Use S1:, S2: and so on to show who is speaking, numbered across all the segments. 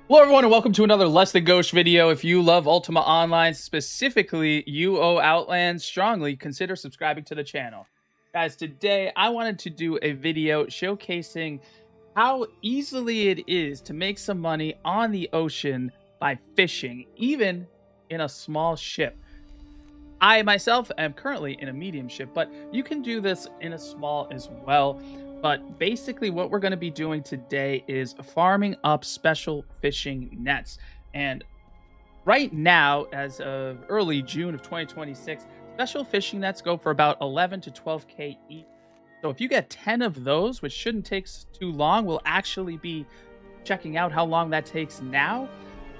S1: Hello everyone and welcome to another Less Than Ghost video. If you love Ultima Online, specifically UO Outlands, strongly consider subscribing to the channel. Guys, today I wanted to do a video showcasing how easily it is to make some money on the ocean by fishing, even in a small ship. I myself am currently in a medium ship, but you can do this in a small as well. But basically what we're going to be doing today is farming up special fishing nets. And right now, as of early June of 2026, special fishing nets go for about 11 to 12K each. So if you get 10 of those, which shouldn't take too long, we'll actually be checking out how long that takes now.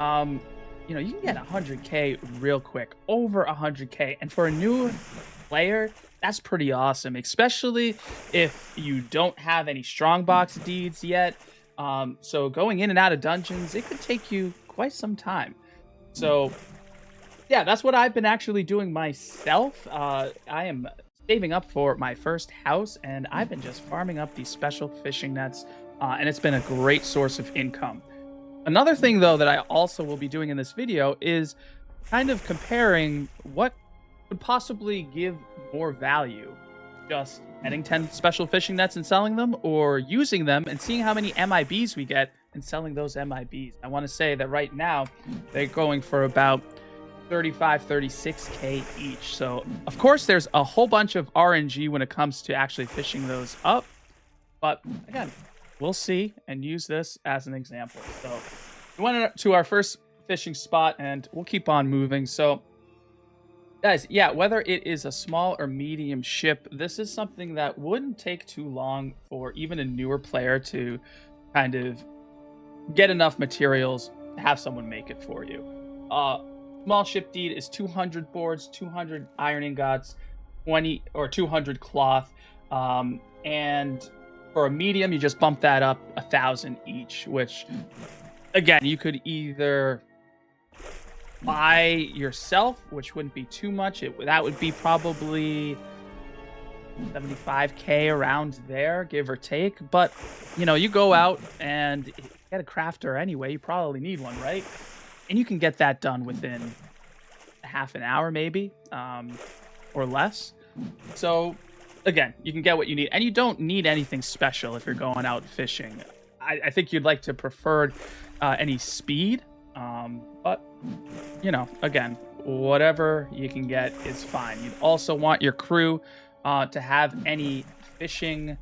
S1: You can get 100K real quick, over 100K. And for a new player, that's pretty awesome, especially if you don't have any strongbox deeds yet. So going in and out of dungeons, it could take you quite some time. So yeah, that's what I've been actually doing myself. I am saving up for my first house, and I've been just farming up these special fishing nets, and it's been a great source of income. Another thing, though, that I also will be doing in this video is kind of comparing what could possibly give more value. Just getting 10 special fishing nets and selling them, or using them and seeing how many MIBs we get and selling those MIBs. I want to say that right now they're going for about 36K each. So, of course, there's a whole bunch of RNG when it comes to actually fishing those up. But again, we'll see and use this as an example. So we went to our first fishing spot and we'll keep on moving. So guys, yeah, whether it is a small or medium ship, this is something that wouldn't take too long for even a newer player to kind of get enough materials to have someone make it for you. Small ship deed is 200 boards, 200 iron ingots, 20 or 200 cloth, and for a medium, you just bump that up 1,000 each, which, again, you could either buy yourself, which wouldn't be too much. That would be probably 75K around there, give or take. But, you go out and get a crafter anyway. You probably need one, right? And you can get that done within half an hour, maybe, or less. So again, you can get what you need, and you don't need anything special if you're going out fishing. I think you'd like to prefer any speed, but again, whatever you can get is fine. You'd also want your crew to have any fishing.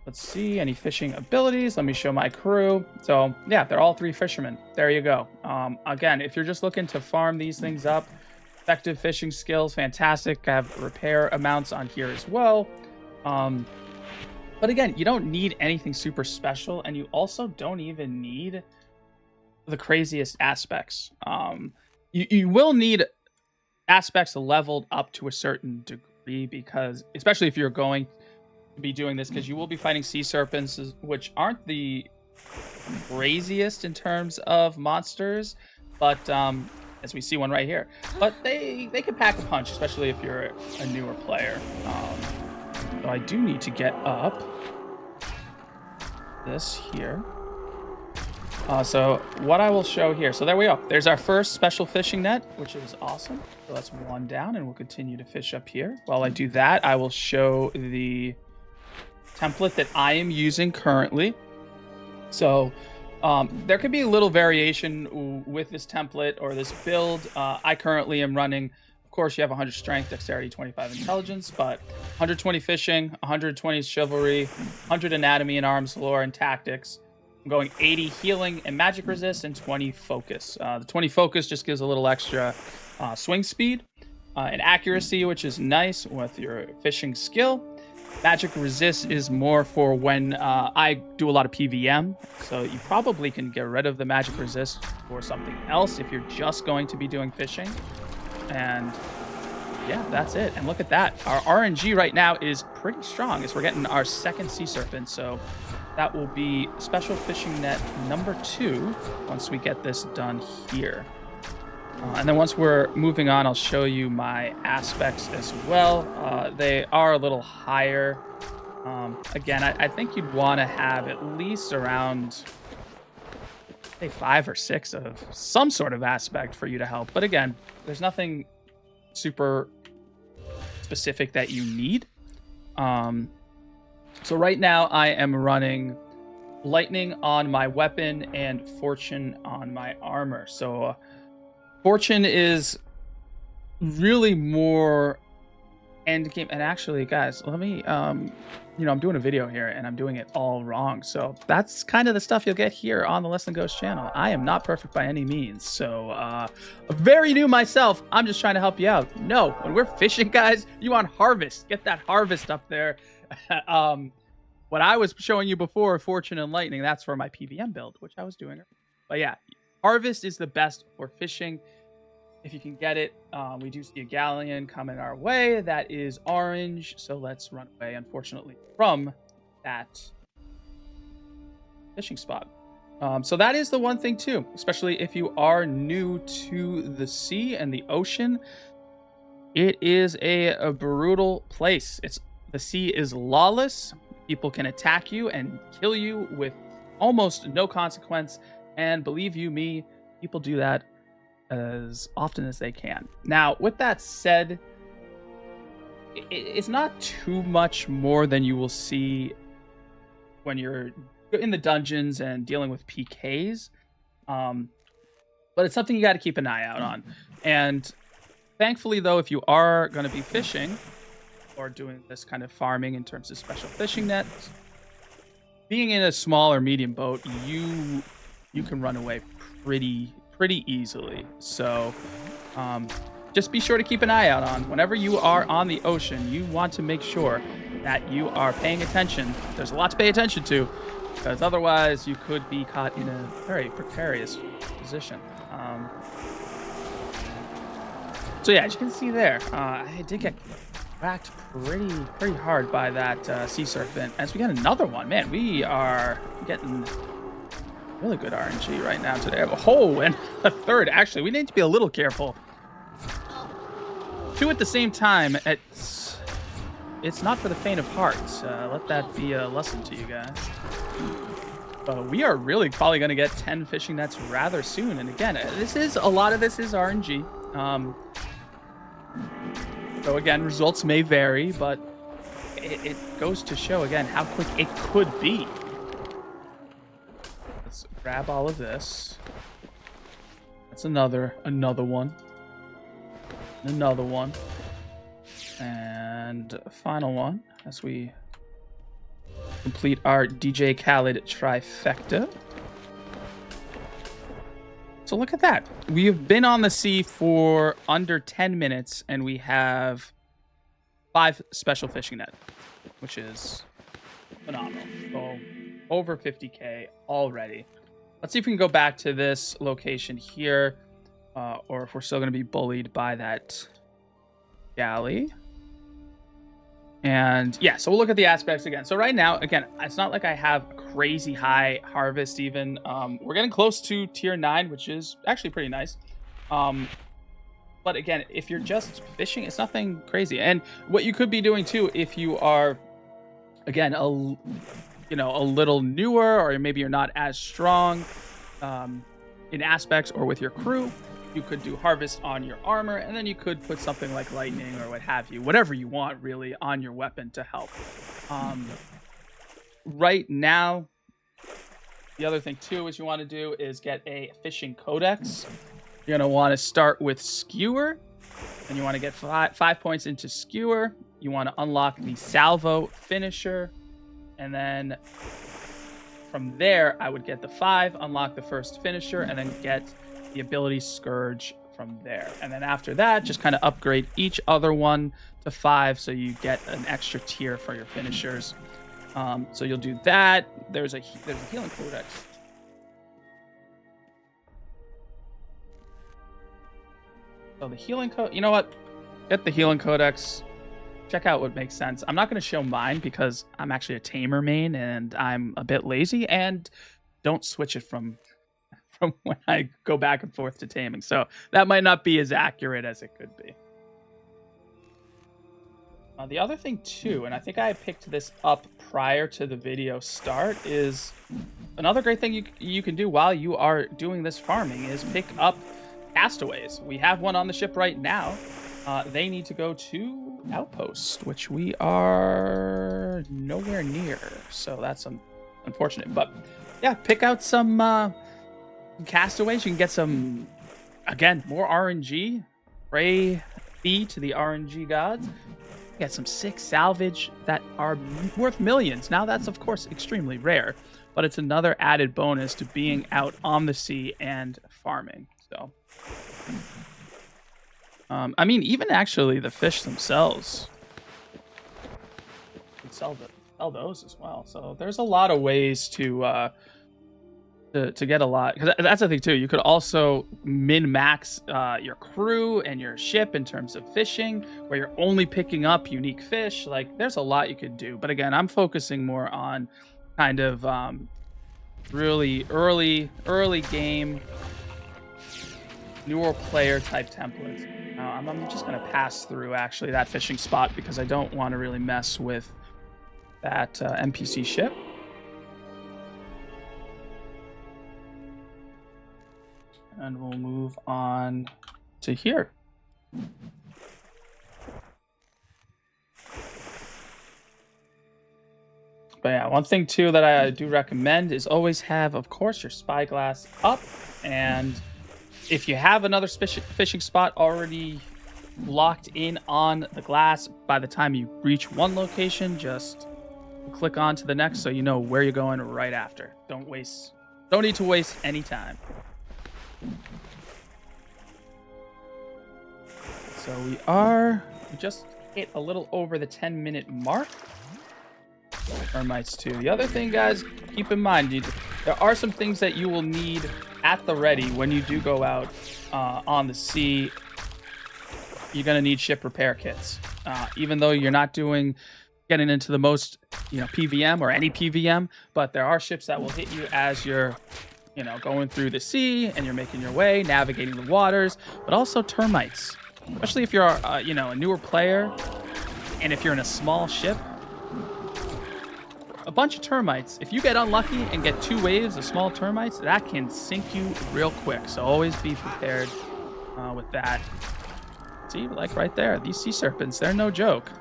S1: Let's see, any fishing abilities. Let me show my crew. So yeah, they're all 3 fishermen. There you go. Again, if you're just looking to farm these things up, effective fishing skills, fantastic. I have repair amounts on here as well. But again, you don't need anything super special, and you also don't even need the craziest aspects. You will need aspects leveled up to a certain degree, because especially if you're going to be doing this, because you will be fighting sea serpents, which aren't the craziest in terms of monsters, but as we see one right here, but they can pack a punch, especially if you're a newer player. So I do need to get up this here. So what I will show here, so there we go. There's our first special fishing net, which is awesome. So that's one down, and we'll continue to fish up here. While I do that, I will show the template that I am using currently. So there could be a little variation with this template or this build. I currently am running, of course, you have 100 strength, dexterity, 25 intelligence, but 120 fishing, 120 chivalry, 100 anatomy and arms, lore, and tactics. I'm going 80 healing and magic resist, and 20 focus. The 20 focus just gives a little extra swing speed and accuracy, which is nice with your fishing skill. Magic resist is more for when I do a lot of PVM, so you probably can get rid of the magic resist for something else if you're just going to be doing fishing. And yeah, that's it. And look at that. Our RNG right now is pretty strong as we're getting our second sea serpent, so that will be special fishing net number 2 once we get this done here. And then once we're moving on, I'll show you my aspects as well. They are a little higher. Again, I think you'd want to have at least around say 5 or 6 of some sort of aspect for you to help. But again, there's nothing super specific that you need. So right now I am running lightning on my weapon and fortune on my armor. So fortune is really more end game. And actually, guys, let me I'm doing a video here and I'm doing it all wrong. So that's kind of the stuff you'll get here on the Less Than Ghost channel. I am not perfect by any means. So very new myself. I'm just trying to help you out. No, when we're fishing, guys, you want harvest. Get that harvest up there. What I was showing you before, fortune and lightning, that's for my PVM build, which I was doing. But yeah, harvest is the best for fishing. If you can get it, we do see a galleon coming our way. That is orange, so let's run away, unfortunately, from that fishing spot. So that is the one thing, too, especially if you are new to the sea and the ocean. It is a brutal place. The sea is lawless. People can attack you and kill you with almost no consequence. And believe you me, people do that as often as they can. Now, with that said, it's not too much more than you will see when you're in the dungeons and dealing with PKs. But it's something you got to keep an eye out on. And thankfully, though, if you are going to be fishing or doing this kind of farming in terms of special fishing nets, being in a small or medium boat, you can run away pretty easily. So just be sure to keep an eye out on whenever you are on the ocean. You want to make sure that you are paying attention. There's a lot to pay attention to, because otherwise you could be caught in a very precarious position. So yeah, as you can see there, I did get whacked pretty hard by that sea serpent. As we got another one, man, we are getting really good RNG right now today. Oh, and a third. Actually, we need to be a little careful. 2 at the same time. It's not for the faint of heart. Let that be a lesson to you guys. We are really probably going to get 10 fishing nets rather soon. And again, a lot of this is RNG. So again, results may vary, but it goes to show again how quick it could be. Let's grab all of this. That's another one. Another one. And final one as we complete our DJ Khaled trifecta. So look at that. We have been on the sea for under 10 minutes and we have 5 special fishing net, which is phenomenal. So over 50k already. Let's see if we can go back to this location here, or if we're still going to be bullied by that galley. And yeah, so we'll look at the aspects again. So right now, again, it's not like I have crazy high harvest even. We're getting close to tier 9, which is actually pretty nice. But again, if you're just fishing, it's nothing crazy. And what you could be doing too, if you are, again, a little newer, or maybe you're not as strong in aspects or with your crew, you could do harvest on your armor, and then you could put something like lightning or what have you, whatever you want really on your weapon to help. Right now, the other thing too is you want to do is get a fishing codex. You're going to want to start with skewer, and you want to get 5 points into skewer. You want to unlock the salvo finisher, and then from there I would get the 5, unlock the first finisher, and then get the ability Scourge from there. And then after that, just kind of upgrade each other one to 5 so you get an extra tier for your finishers. So you'll do that. There's a healing codex. So the healing code, you know what? Get the healing codex. Check out what makes sense. I'm not going to show mine because I'm actually a tamer main and I'm a bit lazy and don't switch it from when I go back and forth to taming. So that might not be as accurate as it could be. The other thing too, and I think I picked this up prior to the video start, is another great thing you can do while you are doing this farming is pick up castaways. We have one on the ship right now. They need to go to Outpost, which we are nowhere near, so that's unfortunate. But yeah, pick out some castaways. You can get some, again, more RNG. Pray be to the RNG gods. Get some sick salvage that are worth millions. Now that's of course extremely rare, but it's another added bonus to being out on the sea and farming. So I mean, even actually the fish themselves, you can sell those as well. So there's a lot of ways to get a lot, because that's the thing too. You could also min-max your crew and your ship in terms of fishing, where you're only picking up unique fish. Like, there's a lot you could do, but again, I'm focusing more on kind of really early game, newer player type templates. I'm just gonna pass through actually that fishing spot because I don't want to really mess with that NPC ship. And we'll move on to here. But yeah, one thing too that I do recommend is always have, of course, your spyglass up. And if you have another fishing spot already locked in on the glass, by the time you reach one location, just click on to the next so you know where you're going right after. Don't need to waste any time. So we just hit a little over the 10-minute mark. Termites too. The other thing, guys, keep in mind, there are some things that you will need at the ready when you do go out on the sea. You're gonna need ship repair kits, even though you're not getting into the most PVM or any PVM, but there are ships that will hit you as you're going through the sea and you're making your way, navigating the waters, but also termites, especially if you're a newer player and if you're in a small ship. A bunch of termites, if you get unlucky and get 2 waves of small termites, that can sink you real quick. So always be prepared with that. See, like right there, these sea serpents, they're no joke.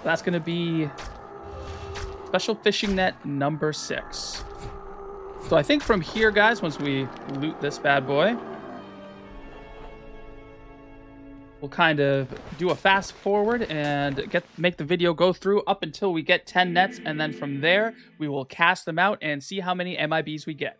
S1: That's going to be special fishing net number 6. So I think from here, guys, once we loot this bad boy, we'll kind of do a fast forward and make the video go through up until we get 10 nets, and then from there we will cast them out and see how many MIBs we get.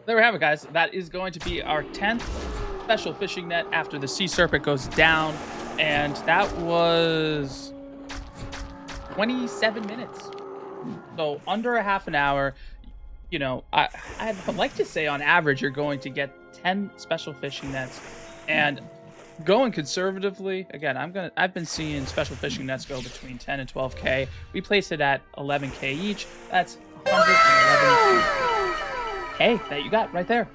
S1: There we have it, guys. That is going to be our 10th special fishing net after the sea serpent goes down, and that was 27 minutes. So under a half an hour. I'd like to say on average you're going to get 10 special fishing nets, and going conservatively, again, I've been seeing special fishing nets go between 10 and 12K. We place it at 11K each. That's 111K that you got right there.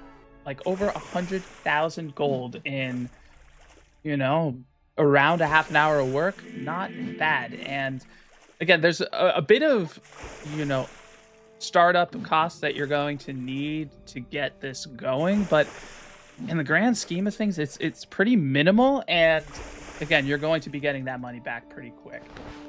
S1: Like over 100,000 gold in, you know, around a half an hour of work. Not bad. And again, there's a bit of, you know, startup costs that you're going to need to get this going, but in the grand scheme of things, it's pretty minimal. And again, you're going to be getting that money back pretty quick.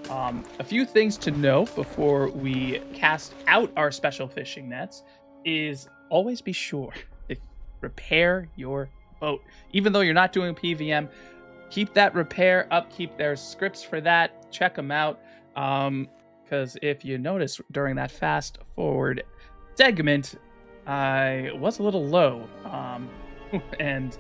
S1: A few things to note before we cast out our special fishing nets is always be sure to repair your boat. Even though you're not doing PVM, keep that repair upkeep. There's scripts for that. Check them out. Because if you notice during that fast forward segment, I was a little low and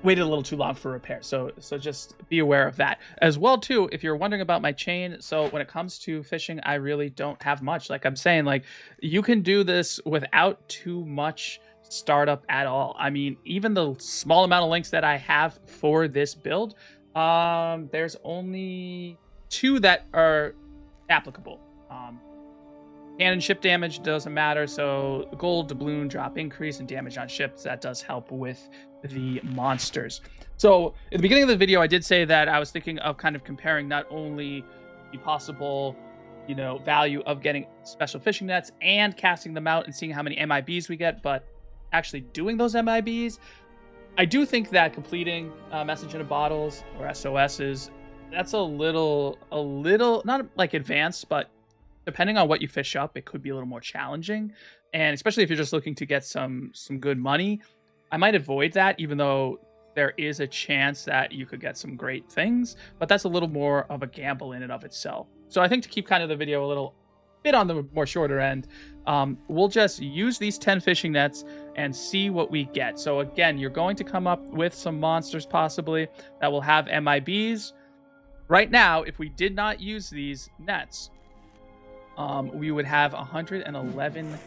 S1: waited a little too long for repair. So just be aware of that as well too. If you're wondering about my chain, so when it comes to fishing, I really don't have much. Like I'm saying, like you can do this without too much startup at all. I mean, even the small amount of links that I have for this build, there's only 2 that are applicable. Cannon ship damage doesn't matter, so gold, doubloon, drop increase, and damage on ships, that does help with the monsters. So at the beginning of the video, I did say that I was thinking of kind of comparing not only the possible, you know, value of getting special fishing nets and casting them out and seeing how many MIBs we get, but actually doing those MIBs. I do think that completing message in a bottles or SOSs, that's a little not like advanced, but depending on what you fish up, it could be a little more challenging. And especially if you're just looking to get some good money, I might avoid that, even though there is a chance that you could get some great things, but that's a little more of a gamble in and of itself. So I think to keep kind of the video a little bit on the more shorter end, we'll just use these 10 fishing nets and see what we get. So again, you're going to come up with some monsters possibly that will have MIBs. Right now, if we did not use these nets, we would have 111K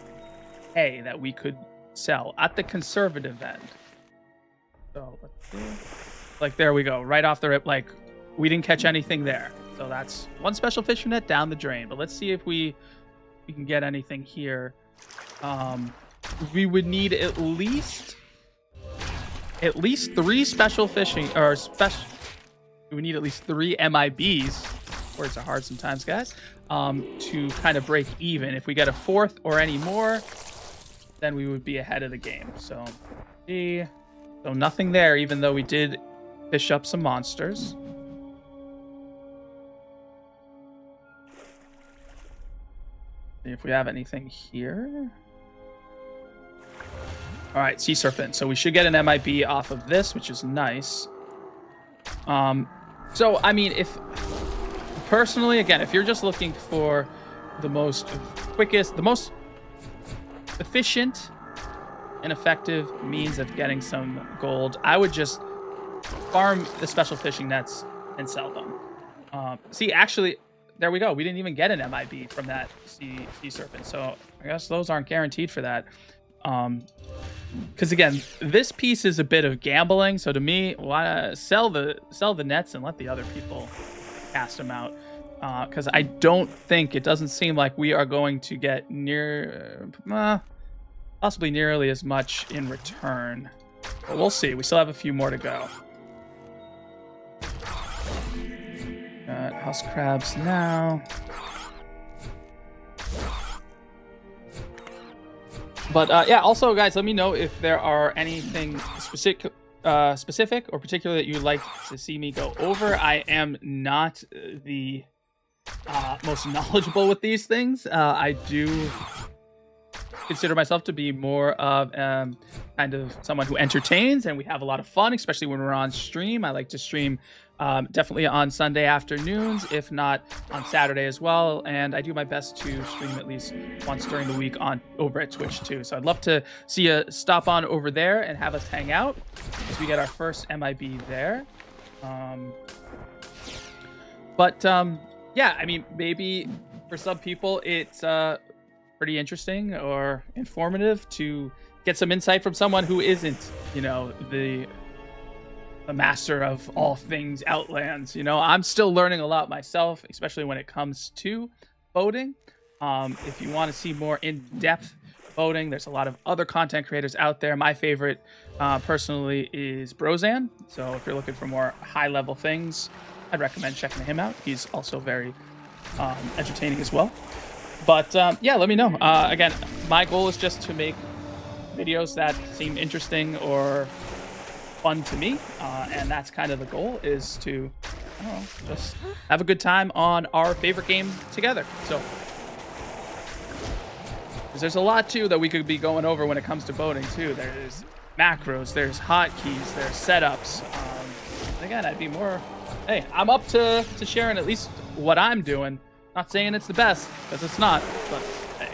S1: that we could sell at the conservative end. So let's see. Like there we go, right off the rip. Like we didn't catch anything there, so that's one special fishing net down the drain. But let's see if we can get anything here. We would need at least 3 special fishing or special. We need at least 3 MIBs. Words are hard sometimes, guys. To kind of break even. If we get a 4th or any more, then we would be ahead of the game. So nothing there, even though we did fish up some monsters. See if we have anything here. All right, sea serpent. So we should get an MIB off of this, which is nice. So I mean, if personally, again, if you're just looking for the most quickest, the most efficient and effective means of getting some gold, I would just farm the special fishing nets and sell them. See, actually, there we go. We didn't even get an MIB from that sea serpent, so I guess those aren't guaranteed for that. Because again, this piece is a bit of gambling. So to me, wanna sell the nets and let the other people cast them out. Because I don't think, it doesn't seem like we are going to get possibly nearly as much in return. But we'll see. We still have a few more to go. Got house crabs now. But yeah, also guys, let me know if there are anything specific or particular that you'd like to see me go over. I am not the most knowledgeable with these things. I do consider myself to be more of kind of someone who entertains, and we have a lot of fun, especially when we're on stream. I like to stream definitely on Sunday afternoons, if not on Saturday as well, and I do my best to stream at least once during the week over at Twitch too. So I'd love to see you stop on over there and have us hang out as we get our first MIB there. Yeah, I mean, maybe for some people it's pretty interesting or informative to get some insight from someone who isn't, you know, the the master of all things Outlands. You know, I'm still learning a lot myself, especially when it comes to boating. If you want to see more in-depth boating, there's a lot of other content creators out there. My favorite, personally, is Brozan. So if you're looking for more high-level things, I'd recommend checking him out. He's also very entertaining as well. But yeah, let me know. Again, my goal is just to make videos that seem interesting or fun to me, and that's kind of the goal, is to, I don't know, just have a good time on our favorite game together. So, because there's a lot too that we could be going over when it comes to boating too. There's macros, there's hotkeys, there's setups. Again, I'd be more, hey, I'm up to sharing at least what I'm doing. Not saying it's the best, because it's not, but hey.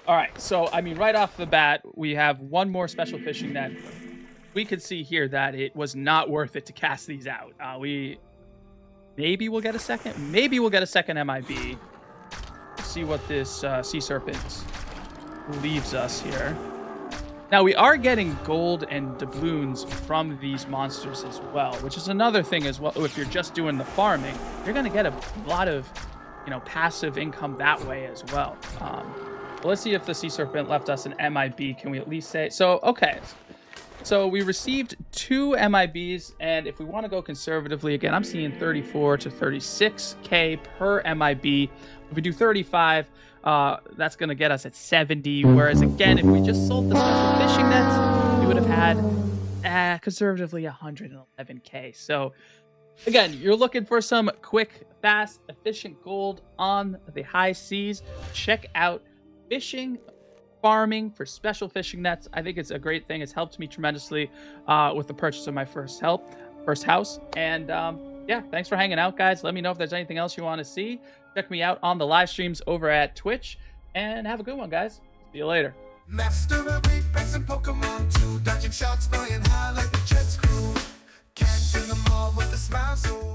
S1: All right, so I mean, right off the bat, we have one more special fishing net. We could see here that it was not worth it to cast these out. Maybe we'll get a second. Maybe we'll get a second MIB. See what this sea serpent leaves us here. Now, we are getting gold and doubloons from these monsters as well, which is another thing as well. If you're just doing the farming, you're going to get a lot of, you know, passive income that way as well. Well, let's see if the sea serpent left us an MIB. Can we at least say so? Okay. So we received 2 MIBs, and if we want to go conservatively, again, I'm seeing 34 to 36K per MIB. If we do 35, that's going to get us at 70. Whereas, again, if we just sold the special fishing nets, we would have had conservatively 111K. So, again, you're looking for some quick, fast, efficient gold on the high seas. Check out fishing, farming for special fishing nets. I think it's a great thing. It's helped me tremendously with the purchase of my first house. And yeah, thanks for hanging out, guys. Let me know if there's anything else you want to see. Check me out on the live streams over at Twitch, and have a good one, guys. See you later.
S2: Master of Apex and Pokemon 2, dodging shots, flying high like the Jets crew. Catching them all with a smile, so